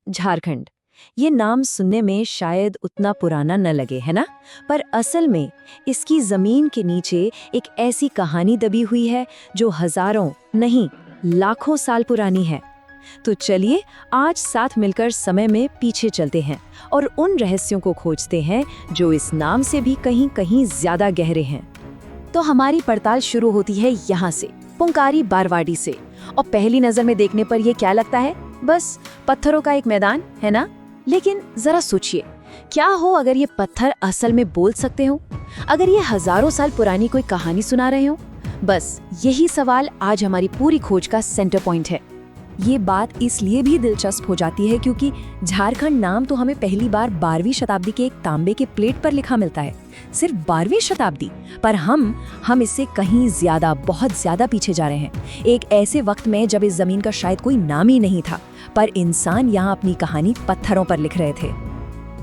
झारखंड। ये नाम सुनने में शायद उतना पुराना न लगे, है ना? पर असल में इसकी जमीन के नीचे एक ऐसी कहानी दबी हुई है जो हजारों नहीं लाखों साल पुरानी है। तो चलिए आज साथ मिलकर समय में पीछे चलते हैं और उन रहस्यों को खोजते हैं जो इस नाम से भी कहीं कहीं ज्यादा गहरे हैं। तो हमारी पड़ताल शुरू होती है यहाँ से, पुंकारी बारवाडी से। और पहली नजर में देखने पर ये क्या लगता है? बस पत्थरों का एक मैदान, है ना? लेकिन जरा सोचिए, क्या हो अगर ये पत्थर असल में बोल सकते हो? अगर ये हजारों साल पुरानी कोई कहानी सुना रहे हो? बस यही सवाल आज हमारी पूरी खोज का सेंटर पॉइंट है। ये बात इसलिए भी दिलचस्प हो जाती है क्योंकि झारखंड नाम तो हमें पहली बार 12वीं शताब्दी के एक तांबे के प्लेट पर लिखा मिलता है। सिर्फ 12वीं शताब्दी, पर हम इससे कहीं ज्यादा, बहुत ज्यादा पीछे जा रहे हैं। एक ऐसे वक्त में जब इस जमीन का शायद कोई नाम ही नहीं था, पर इंसान यहाँ अपनी कहानी पत्थरों पर लिख रहे थे।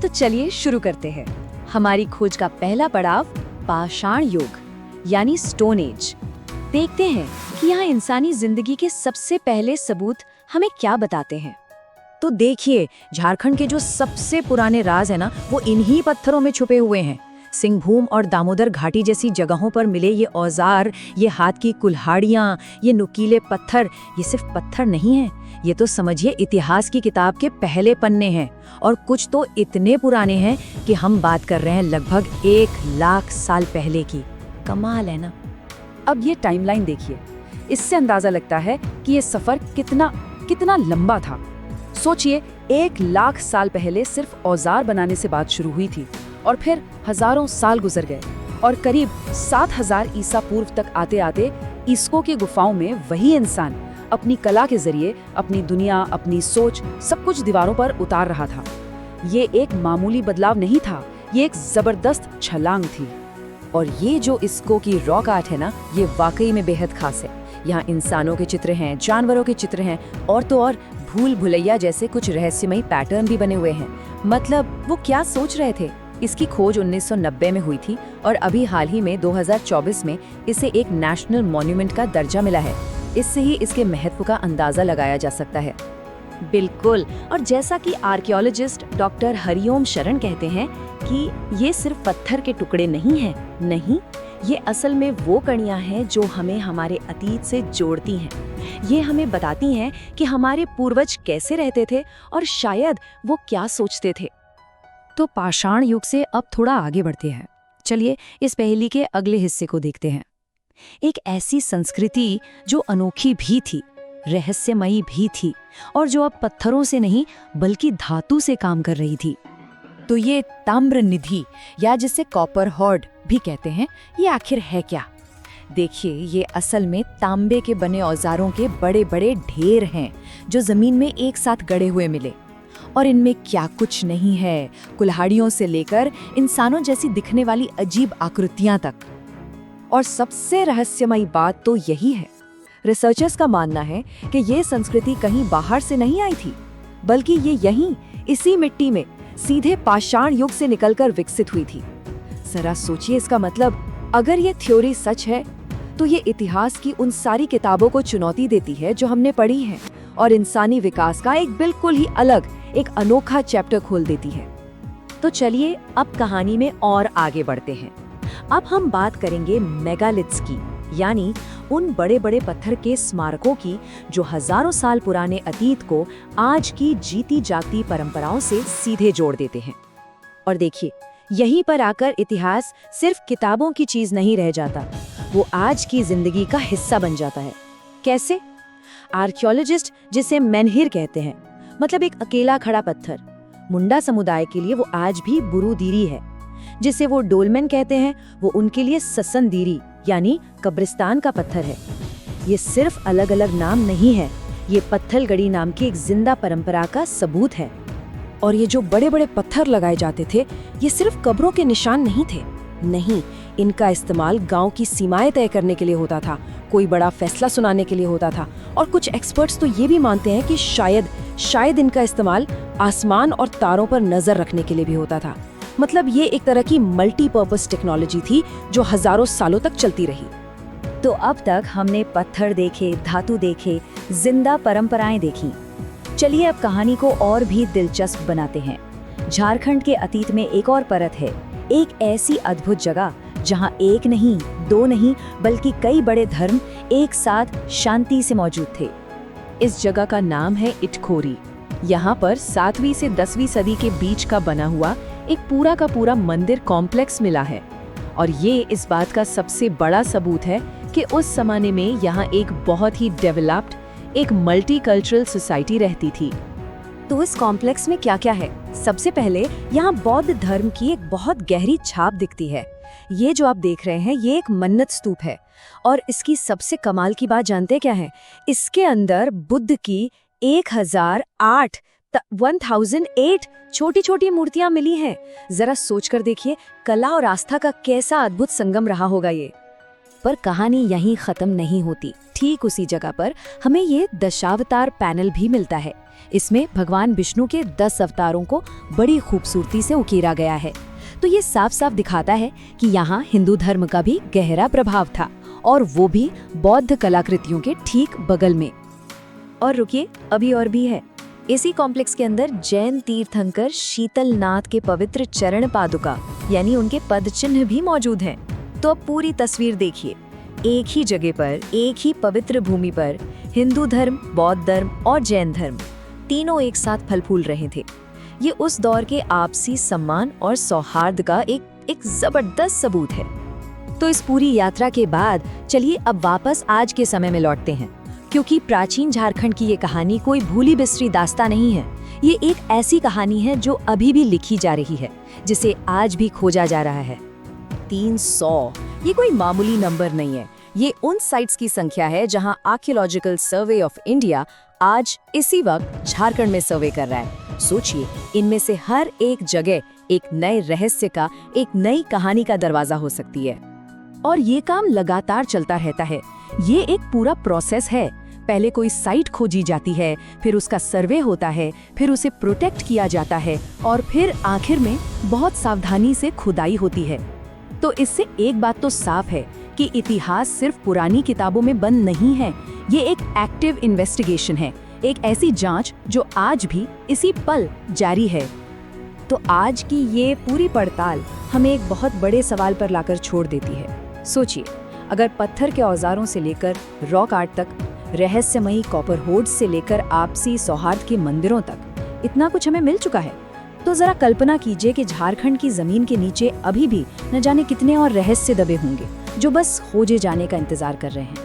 तो चलिए शुरू करते हैं। हमारी खोज का पहला पड़ाव पाषाण युग यानी स्टोन एज। देखते हैं कि यहाँ इंसानी जिंदगी के सबसे पहले सबूत हमें क्या बताते हैं। तो देखिए, झारखंड के जो सबसे पुराने राज है ना, वो इन्हीं पत्थरों में छुपे हुए हैं। सिंहभूम और दामोदर घाटी जैसी जगहों पर मिले ये औजार, ये हाथ की कुल्हाड़ियाँ, ये नुकीले पत्थर, ये सिर्फ पत्थर नहीं है, ये तो समझिए इतिहास की किताब के पहले पन्ने हैं। और कुछ तो इतने पुराने हैं कि हम बात कर रहे हैं लगभग 1 लाख साल पहले की। कमाल है ना? अब ये टाइमलाइन देखिए, इससे अंदाजा लगता है कि ये सफर कितना लंबा था। सोचिए, 1 लाख साल पहले सिर्फ औजार बनाने से बात शुरू हुई थी और फिर हजारों साल गुजर गए और करीब 7000 ईसा पूर्व तक आते आते इस्को की गुफाओं में वही इंसान अपनी कला के जरिए अपनी दुनिया, अपनी सोच, सब कुछ दीवारों पर उतार रहा था। ये एक मामूली बदलाव नहीं था, ये एक जबरदस्त छलांग थी। और ये जो इस्को की रॉक आर्ट है ना, ये वाकई में बेहद खास है। यहाँ इंसानों के चित्र हैं, जानवरों के चित्र हैं और तो और भूल भुलैया जैसे कुछ रहस्यमयी पैटर्न भी बने हुए हैं। मतलब वो क्या सोच रहे थे? इसकी खोज 1990 में हुई थी और अभी हाल ही में 2024 में इसे एक नेशनल मॉन्यूमेंट का दर्जा मिला है। इससे ही इसके महत्व का अंदाजा लगाया जा सकता है। बिल्कुल, और जैसा कि आर्कियोलॉजिस्ट डॉक्टर हरिओम शरण कहते हैं कि ये सिर्फ पत्थर के टुकड़े नहीं हैं, नहीं, ये असल में वो कणियां हैं जो हमें हमारे अतीत से जोड़ती हैं। ये हमें बताती हैं कि हमारे पूर्वज कैसे रहते थे और शायद वो क्या सोचते थे। तो पाषाण युग से अब थोड़ा आगे बढ़ते हैं। चलिए इस पहेली के अगले हिस्से को देखते हैं। एक ऐसी संस्कृति जो अनोखी भी थी, रहस्यमयी भी थी और जो अब पत्थरों से नहीं बल्कि धातु से काम कर रही थी। तो ये ताम्र निधि या जिसे कॉपर हॉर्ड भी कहते हैं, ये आखिर है क्या? देखिए, ये असल में तांबे के बने औजारों के बड़े बड़े ढेर हैं जो जमीन में एक साथ गड़े हुए मिले। और इनमें क्या कुछ नहीं है, कुल्हाड़ियों से लेकर इंसानों जैसी दिखने वाली अजीब आकृतियां तक। और सबसे रहस्यमयी बात तो यही है, रिसर्चर्स का मानना है कि ये संस्कृति कहीं बाहर से नहीं आई थी, बल्कि ये यहीं इसी मिट्टी में सीधे पाषाण युग से निकलकर विकसित हुई थी। जरा सोचिए, इसका मतलब अगर ये थ्योरी सच है तो ये इतिहास की उन सारी किताबों को चुनौती देती है जो हमने पढ़ी हैं और इंसानी विकास का एक बिल्कुल ही अलग, एक अनोखा चैप्टर खोल देती है। तो चलिए अब कहानी में और आगे बढ़ते हैं। अब हम बात करेंगे मेगालिथ्स की, यानी उन बड़े बड़े पत्थर के स्मारकों की जो हजारों साल पुराने अतीत को आज की जीती जागती परंपराओं से सीधे जोड़ देते हैं। और देखिए, यहीं पर आकर इतिहास सिर्फ किताबों की चीज नहीं रह जाता, वो आज की जिंदगी का हिस्सा बन जाता है। कैसे? आर्कियोलॉजिस्ट जिसे मेनहिर कहते हैं, मतलब एक अकेला खड़ा पत्थर, मुंडा समुदाय के लिए वो आज भी बुरुदीरी है। जिसे वो डोलमेन कहते हैं, वो उनके लिए ससनदीरी यानी कब्रिस्तान का पत्थर है। ये सिर्फ अलग अलग नाम नहीं है, ये पत्थलगड़ी नाम की एक जिंदा परंपरा का सबूत है। और ये जो बड़े बड़े पत्थर लगाए जाते थे, ये सिर्फ कब्रों के निशान नहीं थे, नहीं, इनका इस्तेमाल गांव की सीमाएं तय करने के लिए होता था, कोई बड़ा फैसला सुनाने के लिए होता था। और कुछ एक्सपर्ट्स तो ये भी मानते हैं कि शायद इनका इस्तेमाल आसमान और तारों पर नजर रखने के लिए भी होता था। मतलब ये एक तरह की मल्टीपर्पस टेक्नोलॉजी थी जो हजारों सालों तक चलती रही। तो अब तक हमने पत्थर देखे, धातु देखे, जिंदा परंपराएं देखी। चलिए अब कहानी को और भी दिलचस्प बनाते हैं। झारखंड के अतीत में एक और परत है, एक ऐसी अद्भुत जगह जहां एक नहीं, दो नहीं, बल्कि कई बड़े धर्म एक साथ शांति से मौजूद थे। इस जगह का नाम है इटखोरी। यहाँ पर 7वीं से 10वीं सदी के बीच का बना हुआ एक पूरा का पूरा मंदिर कॉम्प्लेक्स मिला है, और ये इस बात का सबसे बड़ा सबूत है कि उस जमाने में यहाँ एक बहुत ही डेवलप्ड, एक मल्टीकल्चरल सोसाइटी रहती थी। तो इस कॉम्प्लेक्स में क्या क्या है? सबसे पहले यहाँ बौद्ध धर्म की एक बहुत गहरी छाप दिखती है। ये जो आप देख रहे हैं, ये एक मन्नत स्तूप है, और इसकी सबसे कमाल की बात जानते क्या है? इसके अंदर बुद्ध की 1008 छोटी छोटी मूर्तियां मिली हैं। जरा सोचकर देखिए, कला और आस्था का कैसा अद्भुत संगम रहा होगा ये। पर कहानी यहीं खत्म नहीं होती। ठीक उसी जगह पर हमें ये दशावतार पैनल भी मिलता है। इसमें भगवान विष्णु के 10 अवतारों को बड़ी खूबसूरती से उकेरा गया है। तो ये साफ साफ दिखाता है कि यहाँ हिंदू धर्म का भी गहरा प्रभाव था, और वो भी बौद्ध कलाकृतियों के ठीक बगल में। और रुकिए, अभी और भी है। इसी कॉम्प्लेक्स के अंदर जैन तीर्थंकर शीतलनाथ के पवित्र चरण पादुका यानी उनके पद चिन्ह भी मौजूद हैं। तो अब पूरी तस्वीर देखिए। एक ही जगह पर, एक ही पवित्र भूमि पर हिंदू धर्म, बौद्ध धर्म और जैन धर्म तीनों एक साथ फल फूल रहे थे। ये उस दौर के आपसी सम्मान और सौहार्द का एक जबरदस्त सबूत है। तो इस पूरी यात्रा के बाद चलिए अब वापस आज के समय में लौटते हैं, क्योंकि प्राचीन झारखंड की ये कहानी कोई भूली बिसरी दास्तां नहीं है। ये एक ऐसी कहानी है जो अभी भी लिखी जा रही है, जिसे आज भी खोजा जा रहा है। 300 ये कोई मामूली नंबर नहीं है। ये उन साइट्स की संख्या है जहां आर्कियोलॉजिकल सर्वे ऑफ इंडिया आज इसी वक्त झारखंड में सर्वे कर रहा है। सोचिए, इनमें से हर एक जगह एक नए रहस्य का, एक नई कहानी का दरवाजा हो सकती है। और ये काम लगातार चलता रहता है। ये एक पूरा प्रोसेस है। पहले कोई साइट खोजी जाती है, फिर उसका सर्वे होता है, फिर उसे प्रोटेक्ट किया जाता है, और फिर आखिर में बहुत सावधानी से खुदाई होती है। तो इससे एक बात तो साफ है कि इतिहास सिर्फ पुरानी किताबों में बंद नहीं है। ये एक एक्टिव इन्वेस्टिगेशन है, एक ऐसी जांच जो आज भी इसी पल जारी है। तो आज की ये पूरी पड़ताल हमें एक बहुत बड़े सवाल पर लाकर छोड़ देती है। सोचिए, अगर पत्थर के औजारों से लेकर रॉक आर्ट तक, रहस्यमयी कॉपर होर्ड्स से लेकर आपसी सौहार्द के मंदिरों तक इतना कुछ हमें मिल चुका है, तो जरा कल्पना कीजिए कि झारखंड की जमीन के नीचे अभी भी न जाने कितने और रहस्य दबे होंगे जो बस खोजे जाने का इंतजार कर रहे हैं।